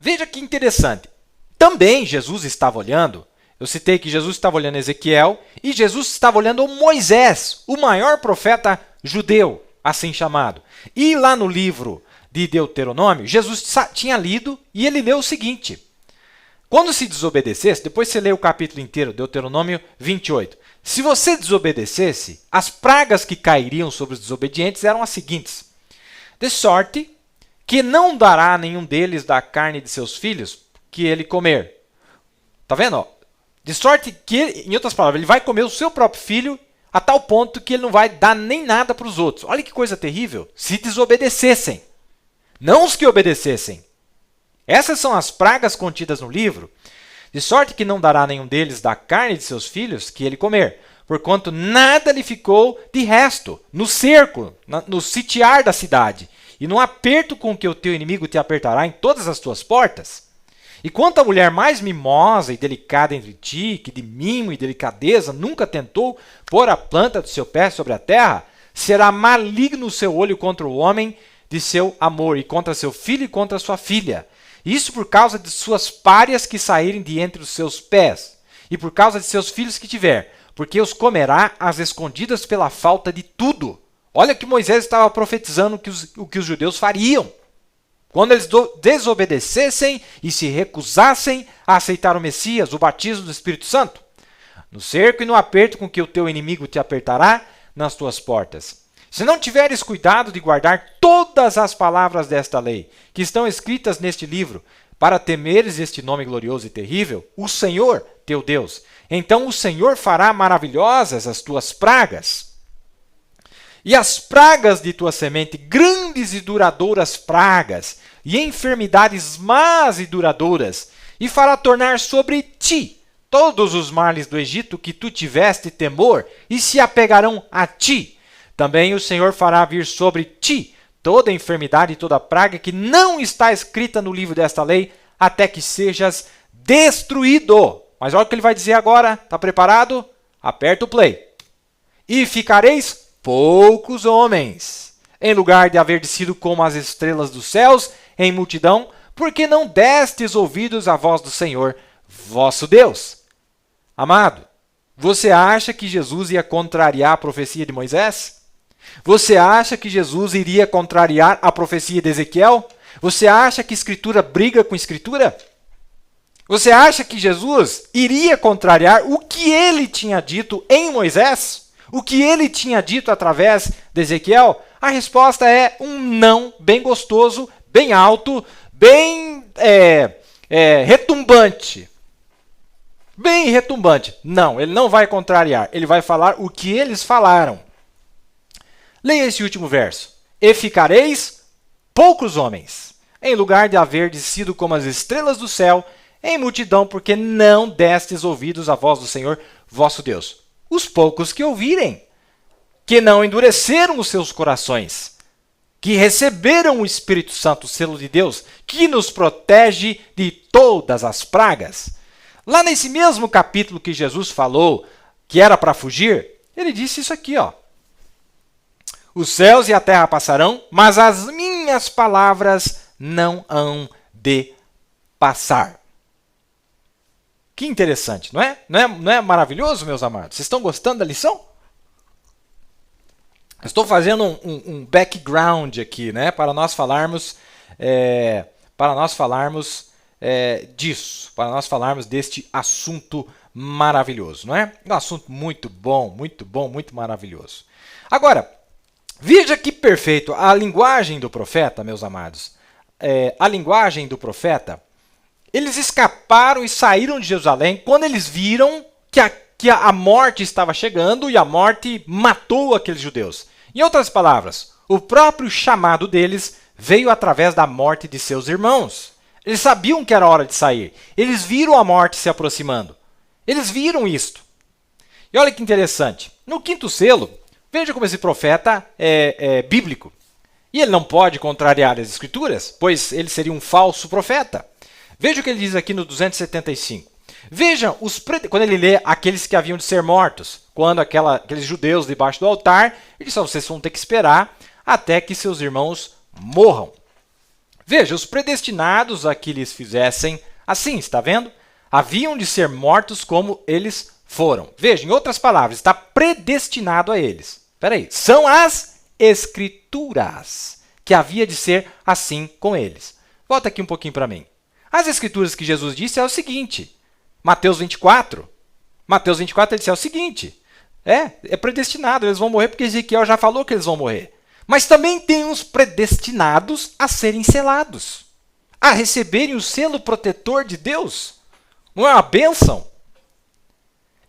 Veja que interessante. Também Jesus estava olhando, eu citei que Jesus estava olhando Ezequiel e Jesus estava olhando Moisés, o maior profeta judeu, assim chamado. E lá no livro de Deuteronômio, Jesus tinha lido e ele leu o seguinte: quando se desobedecesse, depois você lê o capítulo inteiro, Deuteronômio 28. Se você desobedecesse, as pragas que cairiam sobre os desobedientes eram as seguintes: de sorte que não dará a nenhum deles da carne de seus filhos que ele comer. Tá vendo? Ó? De sorte que, em outras palavras, ele vai comer o seu próprio filho a tal ponto que ele não vai dar nem nada para os outros. Olha que coisa terrível. Se desobedecessem, não os que obedecessem. Essas são as pragas contidas no livro. De sorte que não dará a nenhum deles da carne de seus filhos que ele comer, porquanto nada lhe ficou de resto no cerco, no sitiar da cidade, e no aperto com que o teu inimigo te apertará em todas as tuas portas. E quanto à mulher mais mimosa e delicada entre ti, que de mimo e delicadeza nunca tentou pôr a planta do seu pé sobre a terra, será maligno o seu olho contra o homem de seu amor, e contra seu filho e contra sua filha. Isso por causa de suas párias que saírem de entre os seus pés, e por causa de seus filhos que tiver, porque os comerá às escondidas pela falta de tudo. Olha que Moisés estava profetizando o que os judeus fariam. Quando eles desobedecessem e se recusassem a aceitar o Messias, o batismo do Espírito Santo, no cerco e no aperto com que o teu inimigo te apertará nas tuas portas. Se não tiveres cuidado de guardar todas as palavras desta lei, que estão escritas neste livro, para temeres este nome glorioso e terrível, o Senhor, teu Deus, então o Senhor fará maravilhosas as tuas pragas. E as pragas de tua semente, grandes e duradouras pragas, e enfermidades más e duradouras, e fará tornar sobre ti todos os males do Egito que tu tiveste temor, e se apegarão a ti. Também o Senhor fará vir sobre ti toda enfermidade e toda praga que não está escrita no livro desta lei, até que sejas destruído. Mas olha o que ele vai dizer agora. Está preparado? Aperta o play. E ficareis poucos homens, em lugar de haver descido como as estrelas dos céus em multidão, porque não destes ouvidos à voz do Senhor, vosso Deus. Amado, você acha que Jesus ia contrariar a profecia de Moisés? Você acha que Jesus iria contrariar a profecia de Ezequiel? Você acha que Escritura briga com Escritura? Você acha que Jesus iria contrariar o que ele tinha dito em Moisés? O que ele tinha dito através de Ezequiel? A resposta é um não bem gostoso, bem alto, bem retumbante. Bem retumbante. Não, ele não vai contrariar. Ele vai falar o que eles falaram. Leia esse último verso. E ficareis poucos homens, em lugar de haver descido como as estrelas do céu, em multidão, porque não destes ouvidos à voz do Senhor, vosso Deus. Os poucos que ouvirem, que não endureceram os seus corações, que receberam o Espírito Santo, o selo de Deus, que nos protege de todas as pragas. Lá nesse mesmo capítulo que Jesus falou que era para fugir, ele disse isso aqui, ó. Os céus e a terra passarão, mas as minhas palavras não hão de passar. Que interessante, não é? Não é maravilhoso, meus amados? Vocês estão gostando da lição? Eu estou fazendo um background aqui, né, para nós falarmos disso, para nós falarmos deste assunto maravilhoso, não é? Um assunto muito bom, muito maravilhoso. Agora, veja que perfeito a linguagem do profeta, meus amados. A linguagem do profeta, eles escaparam e saíram de Jerusalém quando eles viram que a morte estava chegando e a morte matou aqueles judeus. Em outras palavras, o próprio chamado deles veio através da morte de seus irmãos. Eles sabiam que era hora de sair. Eles viram a morte se aproximando. Eles viram isto. E olha que interessante. No quinto selo, veja como esse profeta é bíblico. E ele não pode contrariar as Escrituras, pois ele seria um falso profeta. Veja o que ele diz aqui no 275. Veja, quando ele lê aqueles que haviam de ser mortos, quando aqueles judeus debaixo do altar, ele disse, vocês vão ter que esperar até que seus irmãos morram. Veja, os predestinados a que lhes fizessem assim, está vendo? Haviam de ser mortos como eles foram. Veja, em outras palavras, está predestinado a eles. Espera aí, são as Escrituras que havia de ser assim com eles. Volta aqui um pouquinho para mim. As Escrituras que Jesus disse é o seguinte, Mateus 24, ele disse é o seguinte, é predestinado, eles vão morrer porque Ezequiel já falou que eles vão morrer. Mas também tem uns predestinados a serem selados, a receberem o selo protetor de Deus. Não é uma bênção?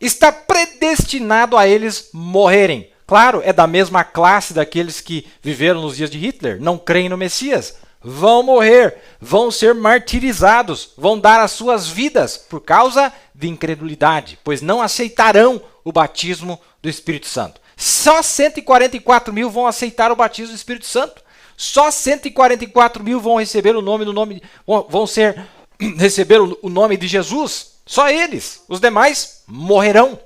Está predestinado a eles morrerem. Claro, é da mesma classe daqueles que viveram nos dias de Hitler, não creem no Messias. Vão morrer, vão ser martirizados, vão dar as suas vidas por causa de incredulidade, pois não aceitarão o batismo do Espírito Santo. Só 144 mil vão aceitar o batismo do Espírito Santo. Só 144 mil vão receber receber o nome de Jesus. Só eles. Os demais morrerão.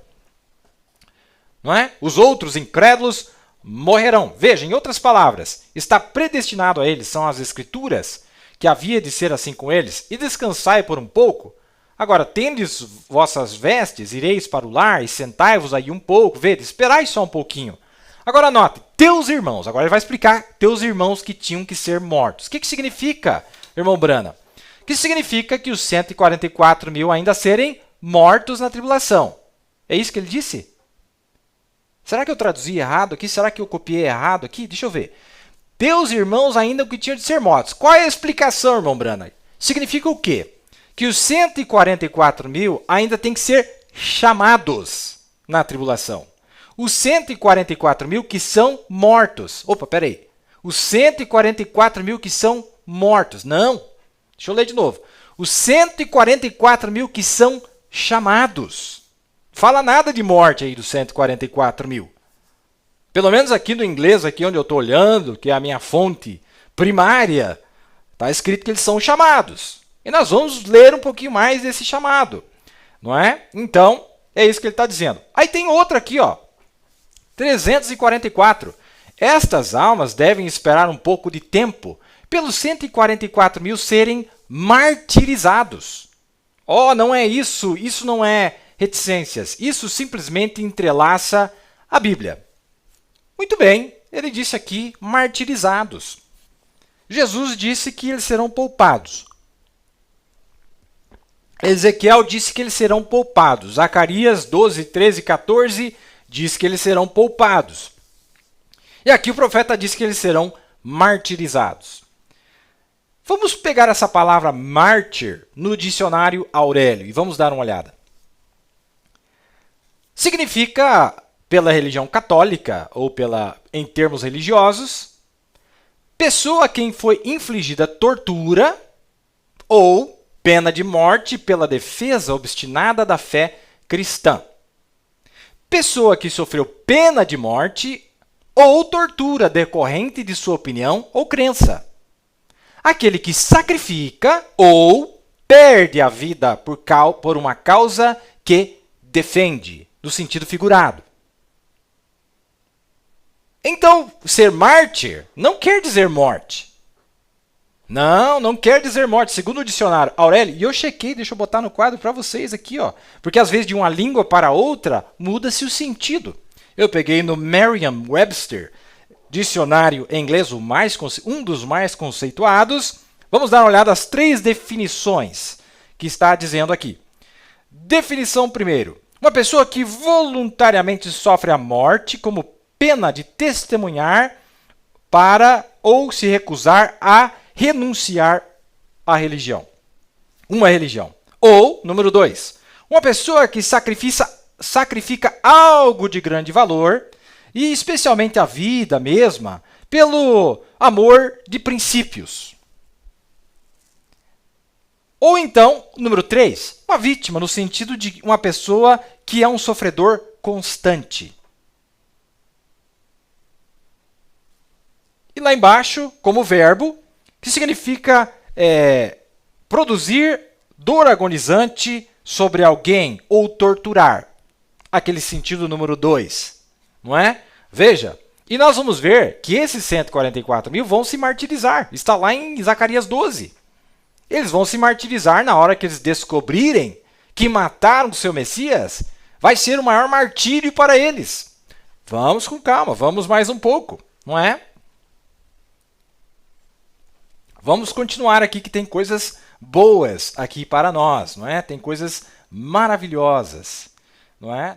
Não é? Os outros incrédulos morrerão. Veja, em outras palavras, está predestinado a eles, são as Escrituras, que havia de ser assim com eles, e descansai por um pouco. Agora, tendes vossas vestes, ireis para o lar, e sentai-vos aí um pouco, vede, esperai só um pouquinho. Agora note, teus irmãos, agora ele vai explicar teus irmãos que tinham que ser mortos. O que significa, irmão Brana? Que significa que os 144 mil ainda serem mortos na tribulação. É isso que ele disse? Será que eu traduzi errado aqui? Será que eu copiei errado aqui? Deixa eu ver. Teus irmãos ainda que tinham de ser mortos. Qual é a explicação, irmão Brana? Significa o quê? Que os 144 mil ainda têm que ser chamados na tribulação. Os 144 mil que são mortos. Opa, peraí. Os 144 mil que são mortos. Não. Deixa eu ler de novo. Os 144 mil que são chamados. Fala nada de morte aí dos 144 mil. Pelo menos aqui no inglês, aqui onde eu estou olhando, que é a minha fonte primária, está escrito que eles são chamados. E nós vamos ler um pouquinho mais desse chamado. Não é? Então, é isso que ele está dizendo. Aí tem outra aqui, ó. 344. Estas almas devem esperar um pouco de tempo pelos 144 mil serem martirizados. Oh, não é isso. Isso não é reticências. Isso simplesmente entrelaça a Bíblia. Muito bem, ele disse aqui martirizados. Jesus disse que eles serão poupados. Ezequiel disse que eles serão poupados. Zacarias 12, 13 e 14 diz que eles serão poupados. E aqui o profeta disse que eles serão martirizados. Vamos pegar essa palavra mártir no dicionário Aurélio e vamos dar uma olhada. Significa, pela religião católica, ou em termos religiosos, pessoa a quem foi infligida tortura ou pena de morte pela defesa obstinada da fé cristã. Pessoa que sofreu pena de morte ou tortura decorrente de sua opinião ou crença. Aquele que sacrifica ou perde a vida por uma causa que defende. No sentido figurado. Então, ser mártir não quer dizer morte. Não quer dizer morte. Segundo o dicionário Aurélio, e eu chequei, deixa eu botar no quadro para vocês aqui, ó, porque às vezes de uma língua para outra muda-se o sentido. Eu peguei no Merriam-Webster, dicionário em inglês, um dos mais conceituados. Vamos dar uma olhada às 3 definições que está dizendo aqui. Definição primeiro. Uma pessoa que voluntariamente sofre a morte como pena de testemunhar ou se recusar a renunciar à religião. Uma religião. Ou, número 2, uma pessoa que sacrifica algo de grande valor, e especialmente a vida mesma, pelo amor de princípios. Ou então, número 3, uma vítima, no sentido de uma pessoa que é um sofredor constante. E lá embaixo, como verbo, que significa produzir dor agonizante sobre alguém ou torturar. Aquele sentido número 2, não é? Veja, E nós vamos ver que esses 144 mil vão se martirizar. Está lá em Zacarias 12. Eles vão se martirizar na hora que eles descobrirem que mataram o seu Messias. Vai ser o maior martírio para eles. Vamos com calma, vamos mais um pouco, não é? Vamos continuar aqui que tem coisas boas aqui para nós, não é? Tem coisas maravilhosas, não é?